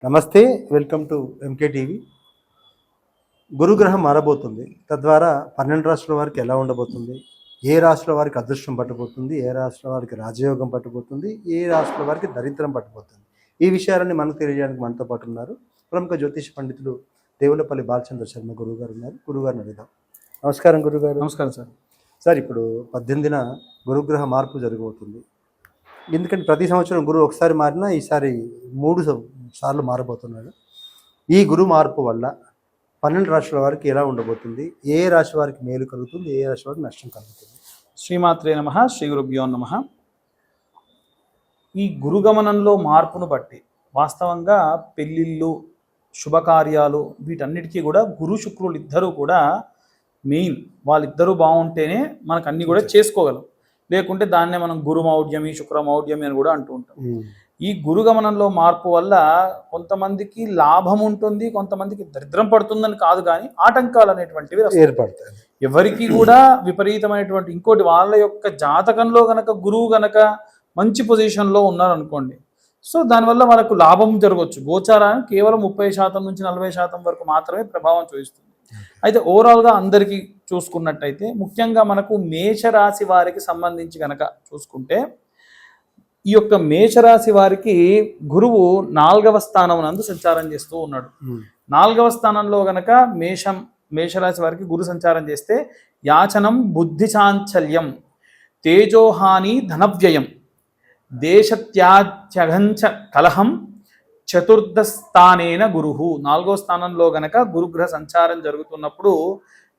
నమస్తే, welcome to MK TV. గురుగ్రహం మారబోతుంది. తద్వారా 12 రాష్ట్రాల వారికి ఎలా ఉండబోతుంది, ఏ రాష్ట్రాల వారికి అదృష్టం పట్టబోతుంది, ఏ రాష్ట్రాల వారికి రాజయోగం పట్టబోతుంది, ఏ రాష్ట్రాల వారికి దరిద్రం పట్టబోతుంది, ఈ విషయాలన్నీ మనకు తెలియజేయడానికి మనతో పాటు ఉన్నారు ప్రముఖ జ్యోతిష పండితులు దేవులపల్లి బాలచంద్ర శర్మ గురువు గారు ఉన్నారు. గురువుగారిని అడుగుదాం. నమస్కారం గురుగారు. నమస్కారం సార్. సార్, ఇప్పుడు 18న గురుగ్రహ మార్పు జరగబోతుంది. ఎందుకంటే ప్రతి సంవత్సరం గురువు ఒకసారి మారినా ఈసారి 3 సార్లు మారబోతున్నాడు. ఈ గురు మార్పు వల్ల 12 రాశుల వారికి ఎలా ఉండబోతుంది, ఏ రాశి వారికి మేలు కలుగుతుంది, ఏ రాశి వారికి నష్టం కలుగుతుంది? శ్రీమాత్రే నమః, శ్రీ గురుభ్యో నమః. ఈ గురుగమనంలో మార్పును బట్టి వాస్తవంగా పెళ్ళిళ్ళు, శుభకార్యాలు వీటన్నిటికీ కూడా గురు శుక్రులు ఇద్దరూ కూడా మెయిన్. వాళ్ళిద్దరూ బాగుంటేనే మనకు అన్ని కూడా చేసుకోగలం. లేకుంటే దాన్నే మనం గురుమౌఢ్యమి, శుక్రమౌఢ్యమి అని కూడా అంటూ ఉంటాం. ఈ గురుగమనంలో మార్పు వల్ల కొంతమందికి లాభం ఉంటుంది, కొంతమందికి దరిద్రం పడుతుందని కాదు, కానీ ఆటంకాలు అనేటువంటివి ఏర్పడతాయి. ఎవరికి కూడా విపరీతమైనటువంటి ఇంకోటి వాళ్ళ యొక్క జాతకంలో గనక గురువు గనక మంచి పొజిషన్లో ఉన్నారనుకోండి, సో దానివల్ల వాళ్ళకు లాభం జరగవచ్చు. గోచారానికి కేవలం 30% నుంచి 40% వరకు మాత్రమే ప్రభావం చూపిస్తుంది. అయితే ఓవరాల్గా అందరికీ చూసుకున్నట్టయితే ముఖ్యంగా మనకు మేషరాశి వారికి సంబంధించి గనక చూసుకుంటే, ఈ యొక్క మేషరాశి వారికి గురువు 4వ స్థానం నందు సంచారం చేస్తూ ఉన్నాడు. 4వ స్థానంలో గనక మేషరాశి వారికి గురు సంచారం చేస్తే యాచనం, బుద్ధి చాంచల్యం, తేజోహాని, ధనవ్యయం, దేశత్యాజ్యఘంచ కలహం, చతుర్థ స్థానేన గురుహు. 4వ స్థానంలో గనక గురుగ్రహ సంచారం జరుగుతున్నప్పుడు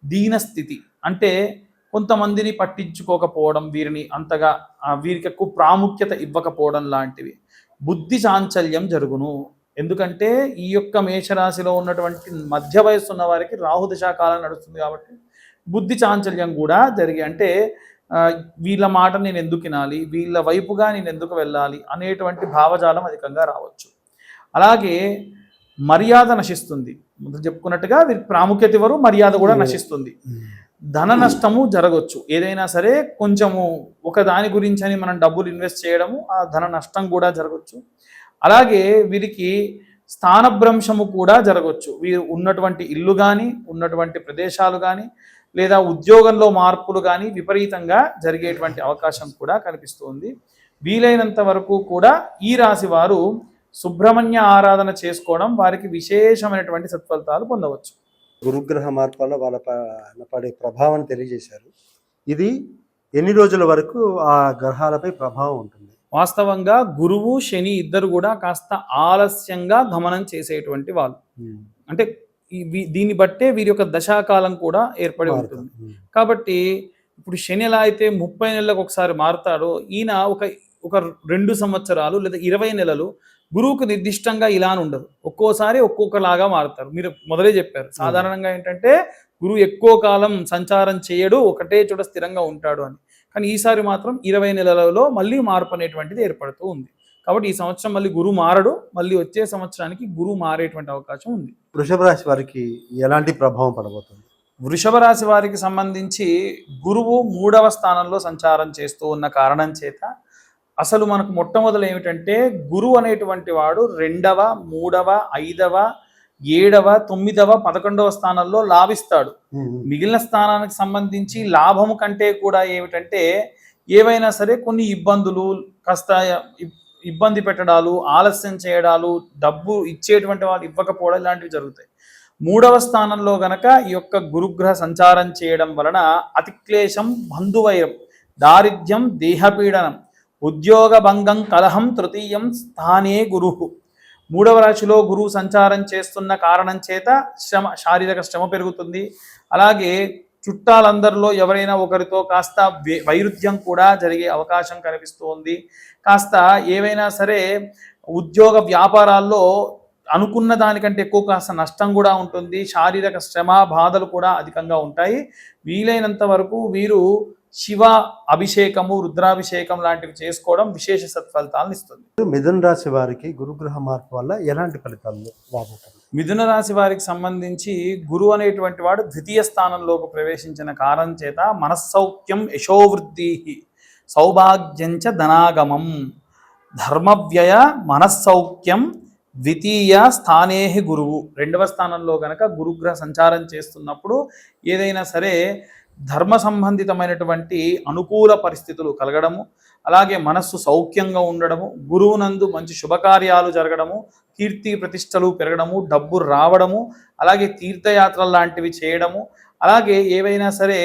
దీనస్థితి అంటే కొంతమందిని పట్టించుకోకపోవడం, వీరిని అంతగా వీరికి ఎక్కువ ప్రాముఖ్యత ఇవ్వకపోవడం లాంటివి. బుద్ధి చాంచల్యం జరుగును. ఎందుకంటే ఈ యొక్క మేషరాశిలో ఉన్నటువంటి మధ్య వయస్సు ఉన్న వారికి రాహు దశాకాలం నడుస్తుంది కాబట్టి బుద్ధి చాంచల్యం కూడా జరిగి, అంటే వీళ్ళ మాట నేను ఎందుకు వినాలి, వీళ్ళ వైపుగా నేను ఎందుకు వెళ్ళాలి అనేటువంటి భావజాలం అధికంగా రావచ్చు. అలాగే మర్యాద నశిస్తుంది. ముందు చెప్పుకున్నట్టుగా వీరికి ప్రాముఖ్యత ఇవ్వరు, మర్యాద కూడా నశిస్తుంది. ధన నష్టము జరగవచ్చు. ఏదైనా సరే కొంచెము ఒక దాని గురించి అని మనం డబ్బులు ఇన్వెస్ట్ చేయడము, ఆ ధన నష్టం కూడా జరగవచ్చు. అలాగే వీరికి స్థానభ్రంశము కూడా జరగవచ్చు. వీరు ఉన్నటువంటి ఇల్లు కానీ, ఉన్నటువంటి ప్రదేశాలు కానీ, లేదా ఉద్యోగంలో మార్పులు కానీ విపరీతంగా జరిగేటువంటి అవకాశం కూడా కనిపిస్తుంది. వీలైనంత వరకు కూడా ఈ రాశి వారు సుబ్రహ్మణ్య ఆరాధన చేసుకోవడం వారికి విశేషమైనటువంటి సత్ఫలితాలు పొందవచ్చు. గురుగ్రహ మార్పు వల్ల వాళ్ళ పడే ప్రభావాన్ని తెలియజేశారు. ఇది ఎన్ని రోజుల వరకు ఆ గ్రహాలపై ప్రభావం ఉంటుంది? వాస్తవంగా గురువు, శని ఇద్దరు కూడా కాస్త ఆలస్యంగా గమనం చేసేటువంటి వాళ్ళు. అంటే దీన్ని బట్టే వీరి యొక్క దశాకాలం కూడా ఏర్పడి ఉంటుంది. కాబట్టి ఇప్పుడు శని ఎలా అయితే 30 నెలలకు ఒకసారి మారుతాడో, ఈయన ఒక 2 సంవత్సరాలు లేదా 20 నెలలు గురువుకు నిర్దిష్టంగా ఇలా ఉండదు. ఒక్కోసారి ఒక్కొక్కలాగా మారుతారు. మీరు మొదలే చెప్పారు, సాధారణంగా ఏంటంటే గురువు ఎక్కువ కాలం సంచారం చేయడు, ఒకటే చోట స్థిరంగా ఉంటాడు అని. కానీ ఈసారి మాత్రం 20 నెలలలో మళ్ళీ మార్పు అనేటువంటిది ఏర్పడుతూ ఉంది. కాబట్టి ఈ సంవత్సరం మళ్ళీ గురువు మారడు, మళ్ళీ వచ్చే సంవత్సరానికి గురువు మారేటువంటి అవకాశం ఉంది. వృషభ రాశి వారికి ఎలాంటి ప్రభావం పడబోతుంది? వృషభ రాశి వారికి సంబంధించి గురువు 3వ స్థానంలో సంచారం చేస్తూ ఉన్న కారణం చేత అసలు మనకు మొట్టమొదలు ఏమిటంటే గురువు అనేటువంటి వాడు 2వ, 3వ, 5వ, 7వ, 9వ, 11వ స్థానంలో లాభిస్తాడు. మిగిలిన స్థానానికి సంబంధించి లాభము కంటే కూడా ఏమిటంటే ఏవైనా సరే కొన్ని ఇబ్బందులు, కాస్త ఇబ్బంది పెట్టడాలు, ఆలస్యం చేయడాలు, డబ్బు ఇచ్చేటువంటి వాళ్ళు ఇవ్వకపోవడం ఇలాంటివి జరుగుతాయి. 3వ స్థానంలో గనక ఈ యొక్క గురుగ్రహ సంచారం చేయడం వలన అతిక్లేశం, బంధువైరం, దారిద్ర్యం, దేహపీడనం, ఉద్యోగ భంగం, కలహం, తృతీయం స్థానే గురువు. 3వ రాశిలో గురువు సంచారం చేస్తున్న కారణం చేత శారీరక శ్రమ పెరుగుతుంది. అలాగే చుట్టాలందరిలో ఎవరైనా ఒకరితో కాస్త వైరుధ్యం కూడా జరిగే అవకాశం కనిపిస్తుంది. కాస్త ఏవైనా సరే ఉద్యోగ వ్యాపారాల్లో అనుకున్న దానికంటే ఎక్కువ కాస్త నష్టం కూడా ఉంటుంది. శారీరక శ్రమ, బాధలు కూడా అధికంగా ఉంటాయి. వీలైనంత వరకు వీరు శివ అభిషేకము, రుద్రాభిషేకం లాంటివి చేసుకోవడం విశేష సత్ఫలితాలను ఇస్తుంది. మిథున రాశి వారికి గురుగ్రహ మార్పు వల్ల ఎలాంటి ఫలితాలు రాబోతుంది? మిథున రాశి వారికి సంబంధించి గురువు అనేటువంటి వాడు 2వ స్థానంలోకి ప్రవేశించిన కారణం చేత మనస్సౌఖ్యం, యశోవృద్ధి, సౌభాగ్యంచ ధనాగమం, ధర్మవ్యయ, మనస్సౌఖ్యం, ద్వితీయ స్థానే గురువు, రెండవ స్థానంలో గనక గురుగ్రహ సంచారం చేస్తున్నప్పుడు ఏదైనా సరే ధర్మ సంబంధితమైనటువంటి అనుకూల పరిస్థితులు కలగడము, అలాగే మనస్సు సౌఖ్యంగా ఉండడము, గురువునందు మంచి శుభకార్యాలు జరగడము, కీర్తి ప్రతిష్టలు పెరగడము, డబ్బు రావడము, అలాగే తీర్థయాత్రలు లాంటివి చేయడము, అలాగే ఏవైనా సరే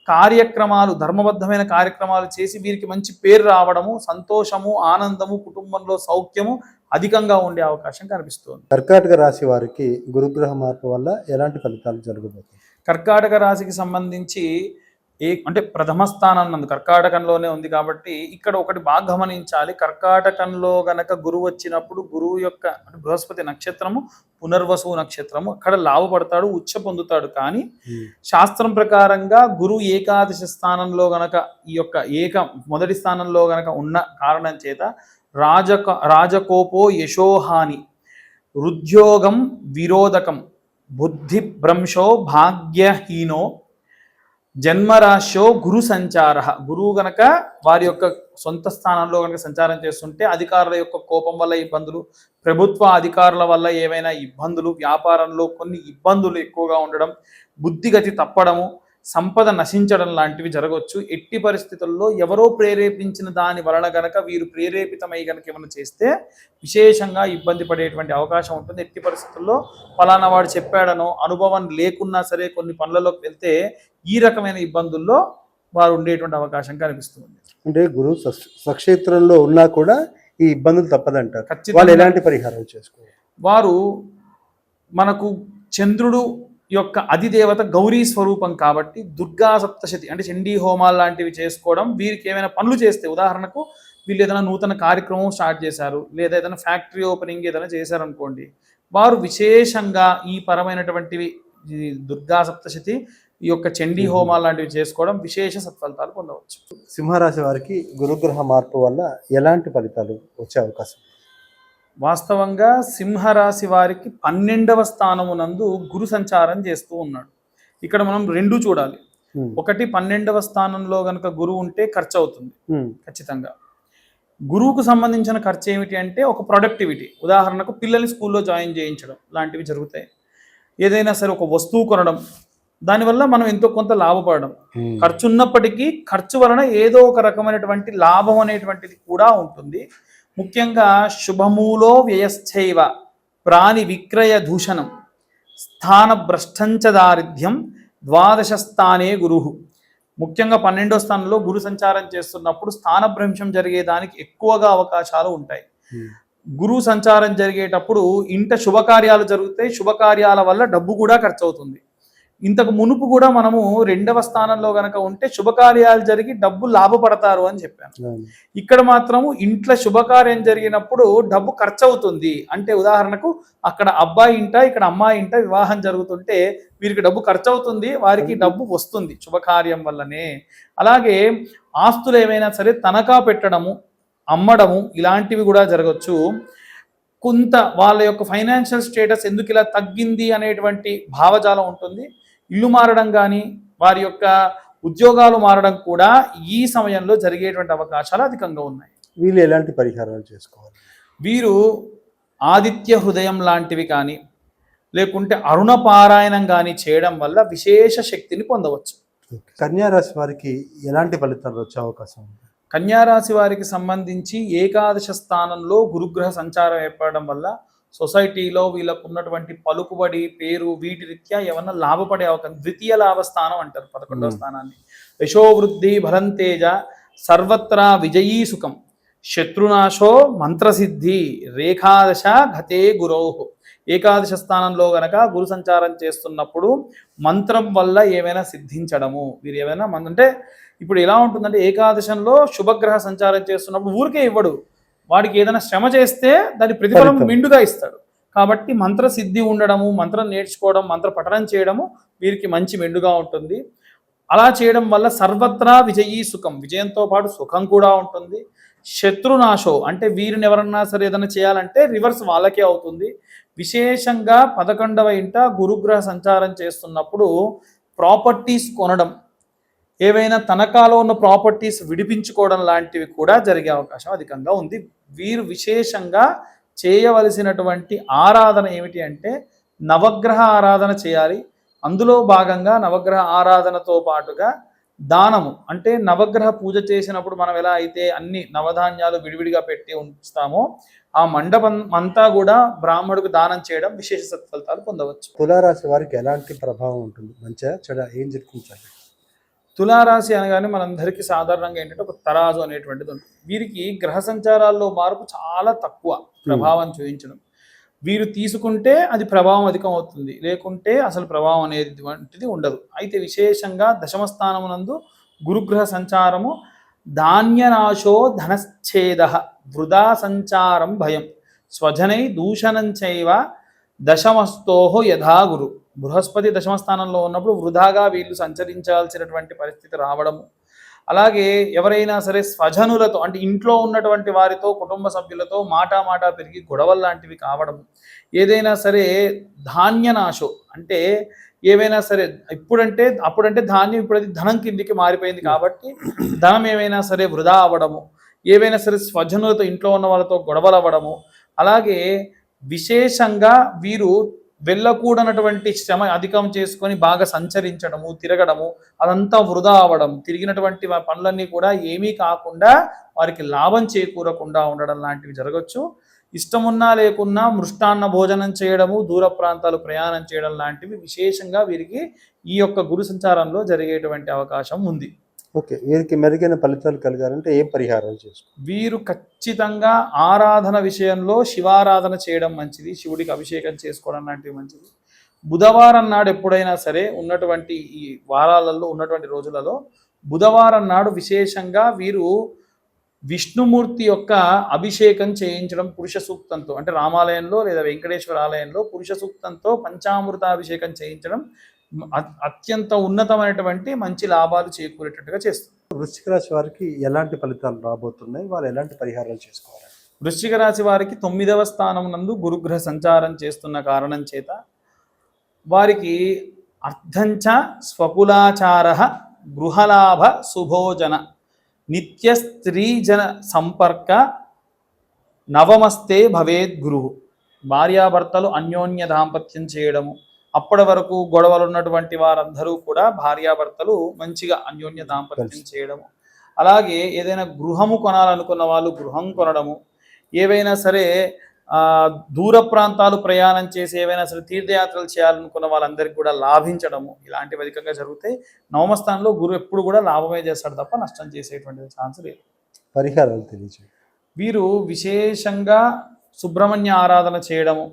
కార్యక్రమాలు ధర్మబద్ధమైన కార్యక్రమాలు చేసి వీరికి మంచి పేరు రావడము, సంతోషము, ఆనందము, కుటుంబంలో సౌఖ్యము అధికంగా ఉండే అవకాశం కనిపిస్తుంది. కర్కాటక రాశి వారికి గురుగ్రహ మార్పు వల్ల ఎలాంటి ఫలితాలు జరగబోతాయి? కర్కాటక రాశికి సంబంధించి అంటే ప్రథమ స్థానం నందు కర్కాటకంలోనే ఉంది కాబట్టి ఇక్కడ ఒకటి బాగా గమనించాలి. కర్కాటకంలో గనక గురువు వచ్చినప్పుడు గురువు యొక్క అంటే బృహస్పతి నక్షత్రము పునర్వసు నక్షత్రము, అక్కడ లాభపడతాడు, ఉచ్చ పొందుతాడు. కానీ శాస్త్రం ప్రకారంగా గురువు ఏకాదశ స్థానంలో గనక ఈ యొక్క మొదటి స్థానంలో గనక ఉన్న కారణం చేత రాజకోపో యశోహాని, హృద్యోగం విరోధకం, బుద్ధి భ్రంశో భాగ్యహీనో, జన్మరాశో గురు సంచార, గురువు గనక వారి యొక్క సొంత స్థానంలో గనక సంచారం చేస్తుంటే అధికారుల యొక్క కోపం వల్ల ఇబ్బందులు, ప్రభుత్వ అధికారుల వల్ల ఏవైనా ఇబ్బందులు, వ్యాపారంలో కొన్ని ఇబ్బందులు ఎక్కువగా ఉండడం, బుద్ధిగతి తప్పడము, సంపద నశించడం లాంటివి జరగవచ్చు. ఎట్టి పరిస్థితుల్లో ఎవరో ప్రేరేపించిన దాని వలన గనక వీరు ప్రేరేపితమై గనక ఏమైనా చేస్తే విశేషంగా ఇబ్బంది పడేటువంటి అవకాశం ఉంటుంది. ఎట్టి పరిస్థితుల్లో ఫలానా వాడు చెప్పాడనో అనుభవం లేకున్నా సరే కొన్ని పనులలోకి వెళ్తే ఈ రకమైన ఇబ్బందుల్లో వారు ఉండేటువంటి అవకాశం కనిపిస్తుంది. అంటే గురువు స్వక్షేత్రంలో ఉన్నా కూడా ఈ ఇబ్బందులు తప్పదంటారు. వాళ్ళు ఎలాంటి పరిహారం చేసుకోవాలి? వారు మనకు చంద్రుడు యొక్క అధిదేవత గౌరీ స్వరూపం కాబట్టి దుర్గా సప్తశతి అంటే చండీ హోమాలు లాంటివి చేసుకోవడం, వీరికి ఏమైనా పనులు చేస్తే ఉదాహరణకు వీళ్ళు ఏదైనా నూతన కార్యక్రమం స్టార్ట్ చేశారు, లేదా ఏదైనా ఫ్యాక్టరీ ఓపెనింగ్ ఏదైనా చేశారనుకోండి, వారు విశేషంగా ఈ పరమైనటువంటివి దుర్గా సప్తశతి ఈ యొక్క చండీ హోమాలు లాంటివి చేసుకోవడం విశేష సత్ఫలితాలు పొందవచ్చు. సింహరాశి వారికి గురుగ్రహ మార్పు వల్ల ఎలాంటి ఫలితాలు వచ్చే అవకాశం? వాస్తవంగా సింహరాశి వారికి 12వ స్థానమునందు గురు సంచారం చేస్తూ ఉన్నాడు. ఇక్కడ మనం రెండు చూడాలి. ఒకటి 12వ స్థానంలో గనక గురువు ఉంటే ఖర్చు అవుతుంది ఖచ్చితంగా. గురువుకు సంబంధించిన ఖర్చు ఏమిటి అంటే ఒక ప్రొడక్టివిటీ, ఉదాహరణకు పిల్లల్ని స్కూల్లో జాయిన్ చేయించడం లాంటివి జరుగుతాయి. ఏదైనా సరే ఒక వస్తువు కొనడం, దానివల్ల మనం ఎంతో కొంత లాభపడడం. ఖర్చు ఉన్నప్పటికీ ఖర్చు వలన ఏదో ఒక రకమైనటువంటి లాభం అనేటువంటిది కూడా ఉంటుంది. ముఖ్యంగా శుభమూలో వ్యయశ్చైవ ప్రాణి విక్రయ దూషణం స్థాన భ్రష్టంచ దారిద్ర్యం ద్వాదశ స్థానే గురువు. ముఖ్యంగా 12వ స్థానంలో గురు సంచారం చేస్తున్నప్పుడు స్థానభ్రంశం జరిగేదానికి ఎక్కువగా అవకాశాలు ఉంటాయి. గురువు సంచారం జరిగేటప్పుడు ఇంట శుభకార్యాలు జరుగుతాయి, శుభకార్యాల వల్ల డబ్బు కూడా ఖర్చు అవుతుంది. ఇంతకు మునుపు కూడా మనము 2వ స్థానంలో గనక ఉంటే శుభకార్యాలు జరిగి డబ్బు లాభపడతారు అని చెప్పాను. ఇక్కడ మాత్రము ఇంట్లో శుభకార్యం జరిగినప్పుడు డబ్బు ఖర్చు అవుతుంది. అంటే ఉదాహరణకు అక్కడ అబ్బాయి ఇంట ఇక్కడ అమ్మాయి ఇంట వివాహం జరుగుతుంటే వీరికి డబ్బు ఖర్చు అవుతుంది, వారికి డబ్బు వస్తుంది శుభకార్యం వల్లనే. అలాగే ఆస్తులు ఏమైనా సరే తనఖా పెట్టడము, అమ్మడము ఇలాంటివి కూడా జరగచ్చు. కొంత వాళ్ళ యొక్క ఫైనాన్షియల్ స్టేటస్ ఎందుకు ఇలా తగ్గింది అనేటువంటి భావజాలం ఉంటుంది. ఇల్లు మారడం కానీ వారి యొక్క ఉద్యోగాలు మారడం కూడా ఈ సమయంలో జరిగేటువంటి అవకాశాలు అధికంగా ఉన్నాయి. వీళ్ళు ఎలాంటి పరిహారాలు చేసుకోవాలి? వీరు ఆదిత్య హృదయం లాంటివి కానీ లేకుంటే అరుణ పారాయణం కానీ చేయడం వల్ల విశేష శక్తిని పొందవచ్చు. కన్యారాశి వారికి ఎలాంటి ఫలితాలు వచ్చే అవకాశం ఉంది? కన్యారాశి వారికి సంబంధించి ఏకాదశ స్థానంలో గురుగ్రహ సంచారం ఏర్పడడం వల్ల సొసైటీలో వీళ్ళకు ఉన్నటువంటి పలుకుబడి, పేరు వీటి రీత్యా ఏమన్నా లాభపడే అవకాశం. ద్వితీయ లాభస్థానం అంటారు 11వ స్థానాన్ని. యశోవృద్ధి బలంతేజ సర్వత్రా విజయీ సుఖం శత్రునాశో మంత్రసిద్ధి రేఖాదశ గతే గురోహు. ఏకాదశ స్థానంలో గనక గురు సంచారం చేస్తున్నప్పుడు మంత్రం వల్ల ఏమైనా సిద్ధించడము, వీరు ఏమైనా అంటే ఇప్పుడు ఎలా ఉంటుందంటే ఏకాదశంలో శుభగ్రహ సంచారం చేస్తున్నప్పుడు ఊరికే ఇవ్వడు, వాడికి ఏదైనా శ్రమ చేస్తే దాని ప్రతిఫలం మెండుగా ఇస్తాడు. కాబట్టి మంత్ర సిద్ధి ఉండడము, మంత్రం నేర్చుకోవడం, మంత్ర పఠనం చేయడము వీరికి మంచి మెండుగా ఉంటుంది. అలా చేయడం వల్ల సర్వత్రా విజయీ సుఖం, విజయంతో పాటు సుఖం కూడా ఉంటుంది. శత్రునాశో అంటే వీరిని ఎవరన్నా సరే ఏదైనా చేయాలంటే రివర్స్ వాళ్ళకే అవుతుంది. విశేషంగా 11వ ఇంట గురుగ్రహ సంచారం చేస్తున్నప్పుడు ప్రాపర్టీస్ కొనడం, ఏవైనా తనఖాలో ఉన్న ప్రాపర్టీస్ విడిపించుకోవడం లాంటివి కూడా జరిగే అవకాశం అధికంగా ఉంది. వీరు విశేషంగా చేయవలసినటువంటి ఆరాధన ఏమిటి అంటే నవగ్రహ ఆరాధన చేయాలి. అందులో భాగంగా నవగ్రహ ఆరాధనతో పాటుగా దానము, అంటే నవగ్రహ పూజ చేసినప్పుడు మనం ఎలా అయితే అన్ని నవధాన్యాలు విడివిడిగా పెట్టి ఉంచుతామో ఆ మండపం అంతా కూడా బ్రాహ్మణుడికి దానం చేయడం విశేష సత్ఫలితాలు పొందవచ్చు. తులారాశి వారికి ఎలాంటి ప్రభావం ఉంటుంది? మంచిగా చెడ ఏం జరిగించాలి? తులారాశి అనగానే మనందరికీ సాధారణంగా ఏంటంటే ఒక తరాజు అనేటువంటిది ఉంటుంది. వీరికి గ్రహ సంచారాల్లో మార్పు చాలా తక్కువ ప్రభావం చూపించడం. వీరు తీసుకుంటే అది ప్రభావం అధికం అవుతుంది, లేకుంటే అసలు ప్రభావం అనేది ఉండదు. అయితే విశేషంగా దశమ స్థానమునందు గురుగ్రహ సంచారము ధాన్యనాశో ధనశ్చేద వృధా సంచారం భయం స్వజనై దూషణంచైవ దశమస్తోహో యథా గురు. బృహస్పతి దశమ స్థానంలో ఉన్నప్పుడు వృధాగా వీళ్ళు సంచరించాల్సినటువంటి పరిస్థితి రావడము, అలాగే ఎవరైనా సరే స్వజనులతో అంటే ఇంట్లో ఉన్నటువంటి వారితో కుటుంబ సభ్యులతో మాటా పెరిగి గొడవలు లాంటివి కావడము, ఏదైనా సరే ధాన్యనాశో అంటే ఏవైనా సరే అప్పుడంటే ధాన్యం ఇప్పుడు అది ధనం కిందికి మారిపోయింది కాబట్టి ధనం ఏమైనా సరే వృధా అవ్వడము, ఏవైనా సరే స్వజనులతో ఇంట్లో ఉన్న వాళ్ళతో గొడవలు అవ్వడము, అలాగే విశేషంగా వీరు వెళ్ళకూడనటువంటి శ్రమ అధికం చేసుకొని బాగా సంచరించడము, తిరగడము, అదంతా వృధా అవ్వడం, తిరిగినటువంటి పనులన్నీ కూడా ఏమీ కాకుండా వారికి లాభం చేకూరకుండా ఉండడం లాంటివి జరగచ్చు. ఇష్టమున్నా లేకున్నా మృష్టాన్న భోజనం చేయడము, దూర ప్రాంతాలు ప్రయాణం చేయడం లాంటివి విశేషంగా వీరికి ఈ యొక్క గురు సంచారంలో జరిగేటువంటి అవకాశం ఉంది. ఓకే, వీరికి మెరుగైన ఫలితాలు కలగాలంటే ఏం పరిహారాలు చేసుకోవాలి? వీరు ఖచ్చితంగా ఆరాధన విషయంలో శివారాధన చేయడం మంచిది, శివుడికి అభిషేకం చేసుకోవడం లాంటివి మంచిది. బుధవారం నాడు ఎప్పుడైనా సరే ఉన్నటువంటి ఈ వారాలలో ఉన్నటువంటి రోజులలో బుధవారం నాడు విశేషంగా వీరు విష్ణుమూర్తి యొక్క అభిషేకం చేయించడం పురుష సూక్తంతో, అంటే రామాలయంలో లేదా వెంకటేశ్వర ఆలయంలో పురుష సూక్తంతో పంచామృతాభిషేకం చేయించడం అత్యంత ఉన్నతమైనటువంటి మంచి లాభాలు చేకూరేటట్టుగా చేస్తుంది. వృశ్చిక రాశి వారికి ఎలాంటి ఫలితాలు రాబోతున్నాయి? వాళ్ళు ఎలాంటి పరిహారాలు చేసుకోవాలి? వృశ్చిక రాశి వారికి 9వ స్థానం నందు గురుగ్రహ సంచారం చేస్తున్న కారణం చేత వారికి అర్థంచ స్వకులాచార గృహలాభ శుభోజన నిత్య స్త్రీజన సంపర్క నవమస్తే భవేద్ గురు. భార్యాభర్తలు అన్యోన్య దాంపత్యం చేయడము, అప్పటి వరకు గొడవలు ఉన్నటువంటి వారందరూ కూడా భార్యాభర్తలు మంచిగా అన్యోన్య దాంపత్యం చేయడము, అలాగే ఏదైనా గృహము కొనాలనుకున్న వాళ్ళు గృహం కొనడము, ఏవైనా సరే దూర ప్రాంతాలు ప్రయాణం చేసి ఏవైనా సరే తీర్థయాత్రలు చేయాలనుకున్న వాళ్ళందరికీ కూడా లాభించడము, ఇలాంటివి అధికంగా జరుగుతాయి. నవమ స్థానంలో గురువు ఎప్పుడు కూడా లాభమే చేస్తాడు తప్ప నష్టం చేసేటువంటి ఛాన్స్ లేదు. పరిహారాలు తెలియజేయండి. వీరు విశేషంగా సుబ్రహ్మణ్య ఆరాధన చేయడము,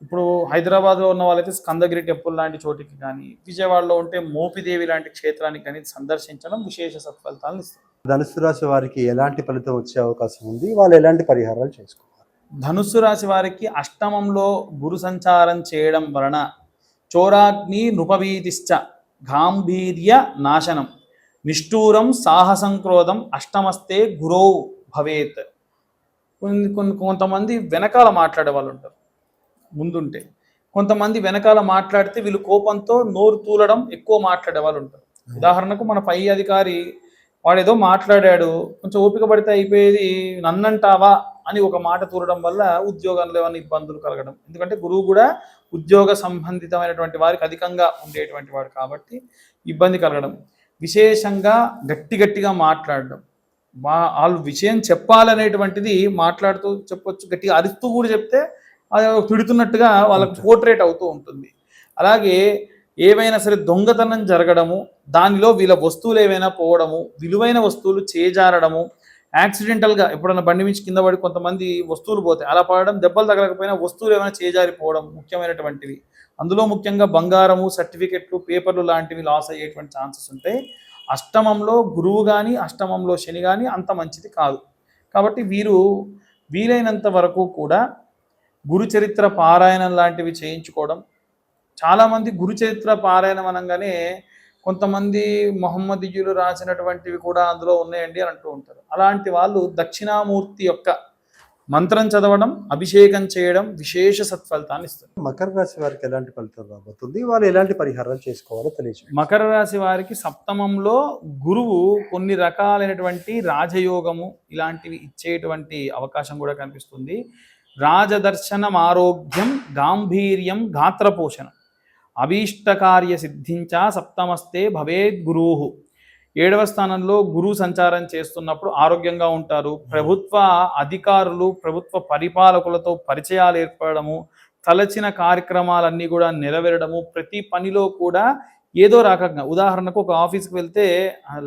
ఇప్పుడు హైదరాబాద్లో ఉన్న వాళ్ళైతే స్కందగిరి టెంపుల్ లాంటి చోటికి కానీ, విజయవాడలో ఉంటే మోపిదేవి లాంటి క్షేత్రానికి కానీ సందర్శించడం విశేష సత్ఫలితాలను ఇస్తుంది. ధనుసు రాశి వారికి ఎలాంటి ఫలితం వచ్చే అవకాశం ఉంది? వాళ్ళు ఎలాంటి పరిహారాలు చేసుకోవాలి? ధనుస్సు రాశి వారికి అష్టమంలో గురు సంచారం చేయడం వలన చోరాగ్ని నృపవీతిశ్చ గాంభీర్య నాశనం నిష్ఠూరం సాహసం క్రోధం అష్టమస్తే గురౌ భవేత్. కొంతమంది వెనకాల మాట్లాడే వాళ్ళు ఉంటారు, ముందుంటే కొంతమంది వెనకాల మాట్లాడితే వీళ్ళు కోపంతో నోరు తూలడం, ఎక్కువ మాట్లాడే వాళ్ళు ఉంటారు. ఉదాహరణకు మన పై అధికారి వాడేదో మాట్లాడాడు, కొంచెం ఓపిక పడితే అయిపోయేది, నన్నంటావా అని ఒక మాట తూరడం వల్ల ఉద్యోగంలో ఏమైనా ఇబ్బందులు కలగడం. ఎందుకంటే గురువు కూడా ఉద్యోగ సంబంధితమైనటువంటి వారికి అధికంగా ఉండేటువంటి వాడు కాబట్టి ఇబ్బంది కలగడం. విశేషంగా గట్టిగా మాట్లాడడం, వాళ్ళు విషయం చెప్పాలనేటువంటిది మాట్లాడుతూ చెప్పొచ్చు, గట్టిగా అరుస్తూ కూడా చెప్తే అది తిడుతున్నట్టుగా వాళ్ళకి పోర్ట్రేట్ అవుతూ ఉంటుంది. అలాగే ఏవైనా సరే దొంగతనం జరగడము, దానిలో వీళ్ళ వస్తువులు ఏవైనా పోవడము, విలువైన వస్తువులు చేజారడము, యాక్సిడెంటల్గా ఎప్పుడైనా బండి నుంచి కింద పడి కొంతమంది వస్తువులు పోతాయి, అలా పడడం, దెబ్బలు తగలకపోయినా వస్తువులు ఏమైనా చేజారిపోవడం ముఖ్యమైనటువంటివి. అందులో ముఖ్యంగా బంగారము, సర్టిఫికెట్లు, పేపర్లు లాంటివి లాస్ అయ్యేటువంటి ఛాన్సెస్ ఉంటాయి. అష్టమంలో గురువు కానీ అష్టమంలో శని కానీ అంత మంచిది కాదు. కాబట్టి వీరు వీలైనంత వరకు కూడా గురుచరిత్ర పారాయణం లాంటివి చేయించుకోవడం. చాలామంది గురుచరిత్ర పారాయణం అనగానే కొంతమంది మహమ్మదీయులు రాసినటువంటివి కూడా అందులో ఉన్నాయండి అని అంటూ ఉంటారు. అలాంటి వాళ్ళు దక్షిణామూర్తి యొక్క మంత్రం చదవడం, అభిషేకం చేయడం విశేష సత్ఫలితాన్ని ఇస్తుంది. మకర రాశి వారికి ఎలాంటి ఫలితం రాబోతుంది? వాళ్ళు ఎలాంటి పరిహారాలు చేసుకోవాలో తెలియజేయండి. మకర రాశి వారికి సప్తమంలో గురువు కొన్ని రకాలైనటువంటి రాజయోగము ఇలాంటివి ఇచ్చేటువంటి అవకాశం కూడా కనిపిస్తుంది. రాజదర్శనం ఆరోగ్యం గాంభీర్యం గాత్రపోషణం అభీష్టకార్య సిద్ధించ సప్తమస్తే భవేద్ గురువు. 7వ స్థానంలో గురువు సంచారం చేస్తున్నప్పుడు ఆరోగ్యంగా ఉంటారు. ప్రభుత్వ అధికారులు ప్రభుత్వ పరిపాలకులతో పరిచయాలు ఏర్పడము, తలచిన కార్యక్రమాలన్నీ కూడా నెరవేరడము, ప్రతి పనిలో కూడా ఏదో రకంగా, ఉదాహరణకు ఒక ఆఫీస్కి వెళ్తే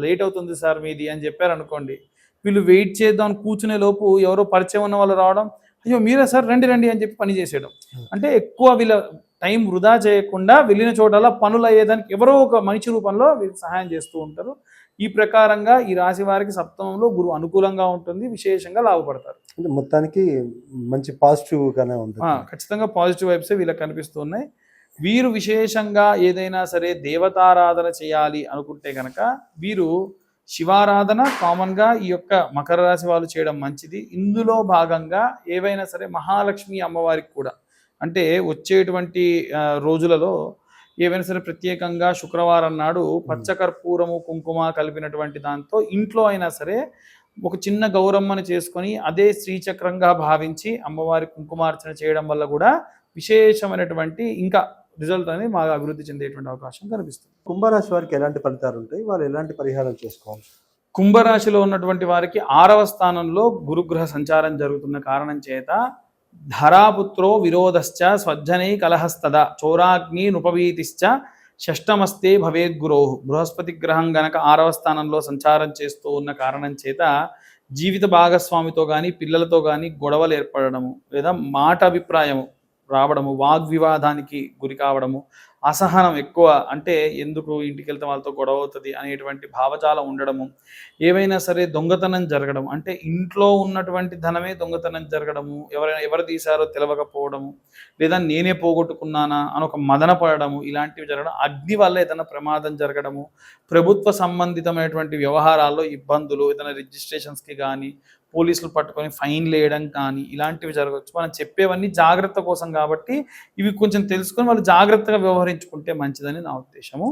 లేట్ అవుతుంది సార్ మీది అని చెప్పారనుకోండి, వీళ్ళు వెయిట్ చేద్దాం కూర్చునే లోపు ఎవరో పరిచయం ఉన్న వాళ్ళు రావడం, అయ్యో మీరే సార్ రండి రండి అని చెప్పి పని చేసేయడం. అంటే ఎక్కువ వీళ్ళ టైం వృధా చేయకుండా వెళ్ళిన చోటలా పనులు అయ్యేదానికి ఎవరో ఒక మనిషి రూపంలో వీళ్ళకి సహాయం చేస్తూ ఉంటారు. ఈ ప్రకారంగా ఈ రాశి వారికి సప్తమంలో గురువు అనుకూలంగా ఉంటుంది, విశేషంగా లాభపడతారు. అంటే మొత్తానికి మంచి పాజిటివ్గానే ఉంది. ఖచ్చితంగా పాజిటివ్ వైబ్సే వీళ్ళకి కనిపిస్తూ ఉన్నాయి. వీరు విశేషంగా ఏదైనా సరే దేవతారాధన చేయాలి అనుకుంటే కనుక వీరు శివారాధన కామన్గా ఈ యొక్క మకర రాశి వాళ్ళు చేయడం మంచిది. ఇందులో భాగంగా ఏవైనా సరే మహాలక్ష్మి అమ్మవారికి కూడా, అంటే వచ్చేటువంటి రోజులలో ఏవైనా సరే ప్రత్యేకంగా శుక్రవారం నాడు పచ్చకర్పూరము కుంకుమ కలిపినటువంటి దాంతో ఇంట్లో అయినా సరే ఒక చిన్న గౌరమ్మని చేసుకొని అదే శ్రీచక్రంగా భావించి అమ్మవారి కుంకుమార్చన చేయడం వల్ల కూడా విశేషమైనటువంటి ఇంకా రిజల్ట్ అనేది బాగా అభివృద్ధి చెందేటువంటి అవకాశం కనిపిస్తుంది. కుంభరాశి వారికి ఎలాంటి ఫలితాలు ఉంటాయి, వాళ్ళు ఎలాంటి పరిహారం చేసుకోవాలి? కుంభరాశిలో ఉన్నటువంటి వారికి 6వ స్థానంలో గురుగ్రహ సంచారం జరుగుతున్న కారణం చేత ధరాపుత్రో విరోధశ్చ స్వజ్జనై కలహస్తద చోరాగ్ని నుపవీతిశ్చ షష్టమస్తే భవేద్ గురోహు. బృహస్పతి గ్రహం గనక 6వ స్థానంలో సంచారం చేస్తూ ఉన్న కారణం చేత జీవిత భాగస్వామితో కానీ పిల్లలతో కానీ గొడవలు ఏర్పడము, లేదా మాట అభిప్రాయము రావడము, వాగ్వివాదానికి గురి కావడము, అసహనం ఎక్కువ, అంటే ఎందుకు ఇంటికి వెళ్తే వాళ్ళతో గొడవ అవుతుంది అనేటువంటి భావజాలం ఉండడము, ఏవైనా సరే దొంగతనం జరగడం, అంటే ఇంట్లో ఉన్నటువంటి ధనమే దొంగతనం జరగడము, ఎవరు తీశారో తెలవకపోవడము, లేదా నేనే పోగొట్టుకున్నానా అని ఒక మదన పడడము, ఇలాంటివి జరగడం, అగ్ని వల్ల ఏదైనా ప్రమాదం జరగడము, ప్రభుత్వ సంబంధితమైనటువంటి వ్యవహారాల్లో ఇబ్బందులు, ఏదైనా రిజిస్ట్రేషన్స్కి కానీ పోలీసులు పట్టుకొని ఫైన్లు వేయడం కానీ ఇలాంటివి జరగవచ్చు. మనం చెప్పేవన్నీ జాగ్రత్త కోసం కాబట్టి ఇవి కొంచెం తెలుసుకొని వాళ్ళు జాగ్రత్తగా వ్యవహరించుకుంటే మంచిదని నా ఉద్దేశము.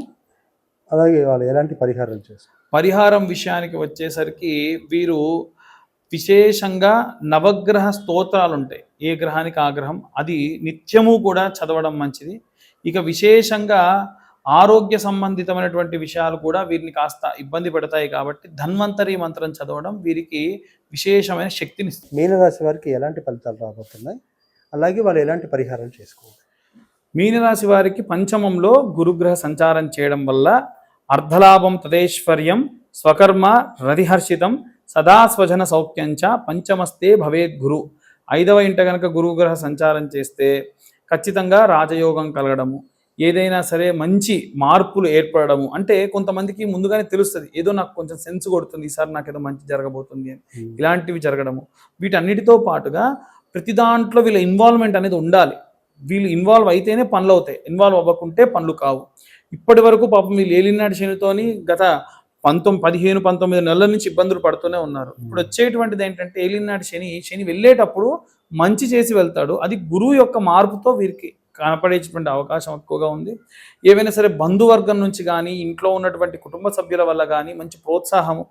అలాగే వాళ్ళు ఎలాంటి పరిహారం చేస్తారు? పరిహారం విషయానికి వచ్చేసరికి వీరు విశేషంగా నవగ్రహ స్తోత్రాలు ఉంటాయి, ఏ గ్రహానికి ఆ గ్రహం, అది నిత్యము కూడా చదవడం మంచిది. ఇక విశేషంగా ఆరోగ్య సంబంధితమైనటువంటి విషయాలు కూడా వీరిని కాస్త ఇబ్బంది పెడతాయి కాబట్టి ధన్వంతరి మంత్రం చదవడం వీరికి విశేషమైన శక్తిని ఇస్తుంది. మీనరాశి వారికి ఎలాంటి ఫలితాలు రాబోతున్నాయి, అలాగే వాళ్ళు ఎలాంటి పరిహారం చేసుకోవాలి? మీనరాశి వారికి పంచమంలో గురుగ్రహ సంచారం చేయడం వల్ల అర్ధలాభం తదేశ్వర్యం స్వకర్మ రతిహర్షితం సదా స్వజన సౌఖ్యంచ పంచమస్తే భవేద్ గురు. 5వ ఇంట కనుక గురుగ్రహ సంచారం చేస్తే ఖచ్చితంగా రాజయోగం కలగడము, ఏదైనా సరే మంచి మార్పులు ఏర్పడము, అంటే కొంతమందికి ముందుగానే తెలుస్తుంది ఏదో నాకు కొంచెం సెన్స్ కొడుతుంది ఈసారి నాకు ఏదో మంచి జరగబోతుంది అని, ఇలాంటివి జరగడము. వీటన్నిటితో పాటుగా ప్రతి దాంట్లో వీళ్ళ ఇన్వాల్వ్మెంట్ అనేది ఉండాలి. వీళ్ళు ఇన్వాల్వ్ అయితేనే పనులు అవుతాయి, ఇన్వాల్వ్ అవ్వకుంటే పనులు కావు. ఇప్పటి వరకు పాపం వీళ్ళు ఏలినాటి శనితోని గత 15-19 నెలల నుంచి ఇబ్బందులు పడుతూనే ఉన్నారు. ఇప్పుడు వచ్చేటువంటిది ఏంటంటే ఏలినాటి శని వెళ్ళేటప్పుడు మంచి చేసి వెళ్తాడు, అది గురువు యొక్క మార్పుతో వీరికి కనపడేటువంటి అవకాశం ఎక్కువగా ఉంది. ఏవైనా సరే బంధువర్గం నుంచి కానీ ఇంట్లో ఉన్నటువంటి కుటుంబ సభ్యుల వల్ల కానీ మంచి ప్రోత్సాహము,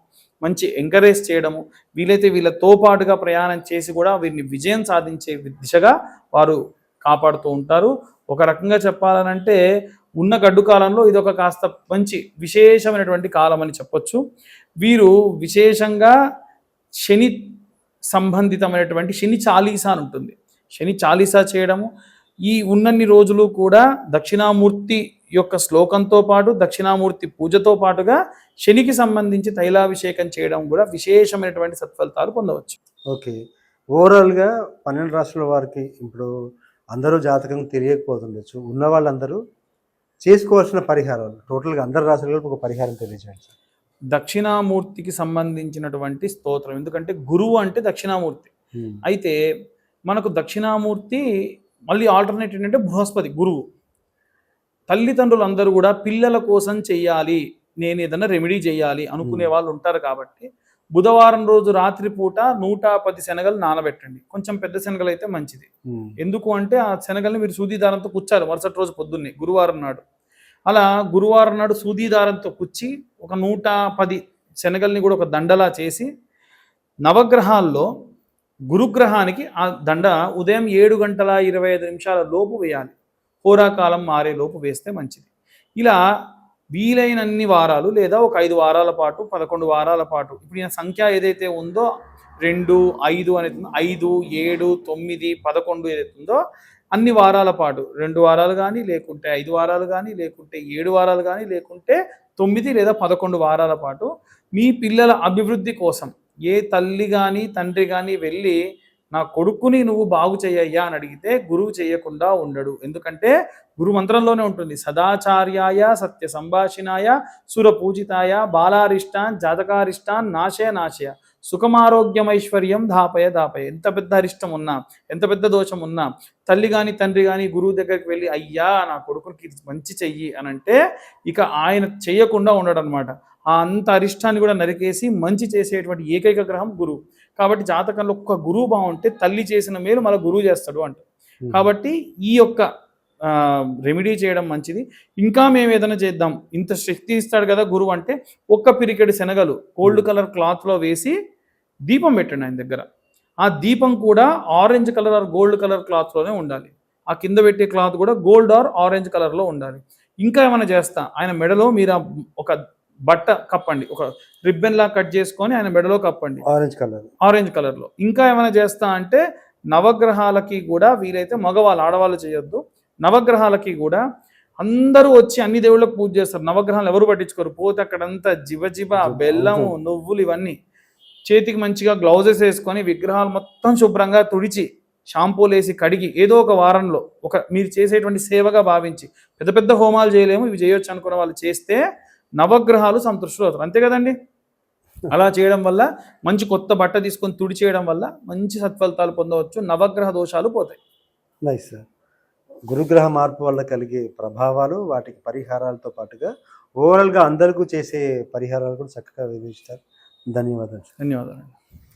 మంచి ఎంకరేజ్ చేయడము, వీలైతే వీళ్ళతో పాటుగా ప్రయాణం చేసి కూడా వీరిని విజయం సాధించే దిశగా వారు కాపాడుతూ ఉంటారు. ఒక రకంగా చెప్పాలనంటే ఉన్న గడ్డు కాలంలో ఇదొక కాస్త మంచి విశేషమైనటువంటి కాలం అని చెప్పొచ్చు. వీరు విశేషంగా శని సంబంధితమైనటువంటి శని చాలీసా అని ఉంటుంది, శని చాలీసా చేయడము, ఈ ఉన్నన్ని రోజులు కూడా దక్షిణామూర్తి యొక్క శ్లోకంతో పాటు దక్షిణామూర్తి పూజతో పాటుగా శనికి సంబంధించి తైలాభిషేకం చేయడం కూడా విశేషమైనటువంటి సత్ఫలితాలు పొందవచ్చు. ఓకే, ఓవరాల్గా 12 రాశుల వారికి ఇప్పుడు అందరూ జాతకం తెలియకపోతుండొచ్చు, ఉన్న వాళ్ళందరూ చేసుకోవాల్సిన పరిహారాలు టోటల్గా అందరు రాశులకు ఒక పరిహారం తెలియజేయండి. దక్షిణామూర్తికి సంబంధించినటువంటి స్తోత్రం, ఎందుకంటే గురువు అంటే దక్షిణామూర్తి. అయితే మనకు దక్షిణామూర్తి మళ్ళీ ఆల్టర్నేట్ ఏంటంటే బృహస్పతి గురువు. తల్లిదండ్రులు అందరూ కూడా పిల్లల కోసం చెయ్యాలి, నేను ఏదైనా రెమెడీ చేయాలి అనుకునే వాళ్ళు ఉంటారు కాబట్టి బుధవారం రోజు రాత్రిపూట 110 శనగలు నానబెట్టండి. కొంచెం పెద్ద శనగలు అయితే మంచిది. ఎందుకు అంటే ఆ శనగల్ని మీరు సూదీదారంతో కుచ్చాలి మరుసటి రోజు పొద్దున్నే గురువారం నాడు. అలా గురువారం నాడు సూదీదారంతో కుచ్చి ఒక 110 శనగల్ని కూడా ఒక దండలా చేసి నవగ్రహాల్లో గురుగ్రహానికి ఆ దండ ఉదయం 7:25 లోపు వేయాలి. హోరాకాలం మారే లోపు వేస్తే మంచిది. ఇలా వీలైనన్ని వారాలు లేదా ఒక 5 వారాల పాటు 11 వారాల పాటు ఇప్పుడు ఈయన సంఖ్య ఏదైతే ఉందో 2, 5 అనేది 5, 7, 9, 11 ఏదైతే ఉందో అన్ని వారాల పాటు 2 వారాలు కానీ లేకుంటే 5 వారాలు కానీ లేకుంటే 7 వారాలు కానీ లేకుంటే 9 లేదా 11 వారాల పాటు మీ పిల్లల అభివృద్ధి కోసం ఏ తల్లి కానీ తండ్రి కానీ వెళ్ళి నా కొడుకుని నువ్వు బాగు చేయయ్యా అని అడిగితే గురువు చేయకుండా ఉండడు. ఎందుకంటే గురు మంత్రంలోనే ఉంటుంది, సదాచార్యాయ సత్య సంభాషిణాయ సురపూజితాయ బాలారిష్టాన్ జాతకారిష్టాన్ నాశయ నాశయ సుఖమారోగ్యమైశ్వర్యం దాపయ దాపయ. ఎంత పెద్ద అరిష్టం ఉన్నా ఎంత పెద్ద దోషం ఉన్నా తల్లి కానీ తండ్రి కానీ గురువు దగ్గరికి వెళ్ళి అయ్యా నా కొడుకునికి మంచి చెయ్యి అని అంటే ఇక ఆయన చెయ్యకుండా ఉండడు అనమాట. ఆ అంత అరిష్టాన్ని కూడా నరికేసి మంచి చేసేటువంటి ఏకైక గ్రహం గురువు. కాబట్టి జాతకంలో ఒక్క గురువు బాగుంటే తల్లి చేసిన మేలు మళ్ళీ గురువు చేస్తాడు అంట. కాబట్టి ఈ యొక్క రెమెడీ చేయడం మంచిది. ఇంకా మేము ఏదైనా చేద్దాం, ఇంత శక్తి ఇస్తాడు కదా గురువు అంటే ఒక్క పిరికెడు శనగలు గోల్డ్ కలర్ క్లాత్లో వేసి దీపం పెట్టండి ఆయన దగ్గర. ఆ దీపం కూడా orange colour or gold colour క్లాత్లోనే ఉండాలి. ఆ కింద పెట్టే క్లాత్ కూడా గోల్డ్ ఆర్ ఆరెంజ్ కలర్లో ఉండాలి. ఇంకా ఏమైనా చేస్తా, ఆయన మెడలో మీరు ఒక బట్ట కప్పండి, ఒక రిబ్బన్ లా కట్ చేసుకొని ఆయన మెడలో కప్పండి ఆరెంజ్ కలర్లో. ఇంకా ఏమైనా చేస్తా అంటే నవగ్రహాలకి కూడా వీలైతే మగవాళ్ళు ఆడవాళ్ళు చేయొద్దు, నవగ్రహాలకి కూడా అందరూ వచ్చి అన్ని దేవుళ్ళకు పూజ చేస్తారు. నవగ్రహాలు ఎవరు పట్టించుకోరు. పోతే అక్కడంతా జిబ బెల్లము నువ్వులు ఇవన్నీ చేతికి మంచిగా గ్లౌజెస్ వేసుకొని విగ్రహాలు మొత్తం శుభ్రంగా తుడిచి షాంపూలు వేసి కడిగి ఏదో ఒక వారంలో ఒక మీరు చేసేటువంటి సేవగా భావించి, పెద్ద పెద్ద హోమాలు చేయలేము ఇవి చేయొచ్చు అనుకున్న వాళ్ళు చేస్తే నవగ్రహాలు సంతృష్టులు అవుతారు. అంతే కదండి. అలా చేయడం వల్ల మంచి కొత్త బట్ట తీసుకొని తుడి చేయడం వల్ల మంచి సత్ఫలితాలు పొందవచ్చు. నవగ్రహ దోషాలు పోతాయి. Nice sir. గురుగ్రహ మార్పు వల్ల కలిగే ప్రభావాలు, వాటికి పరిహారాలతో పాటుగా ఓవరాల్గా అందరికీ చేసే పరిహారాలు కూడా చక్కగా వివరించారు. ధన్యవాదాలు. ధన్యవాదాలు.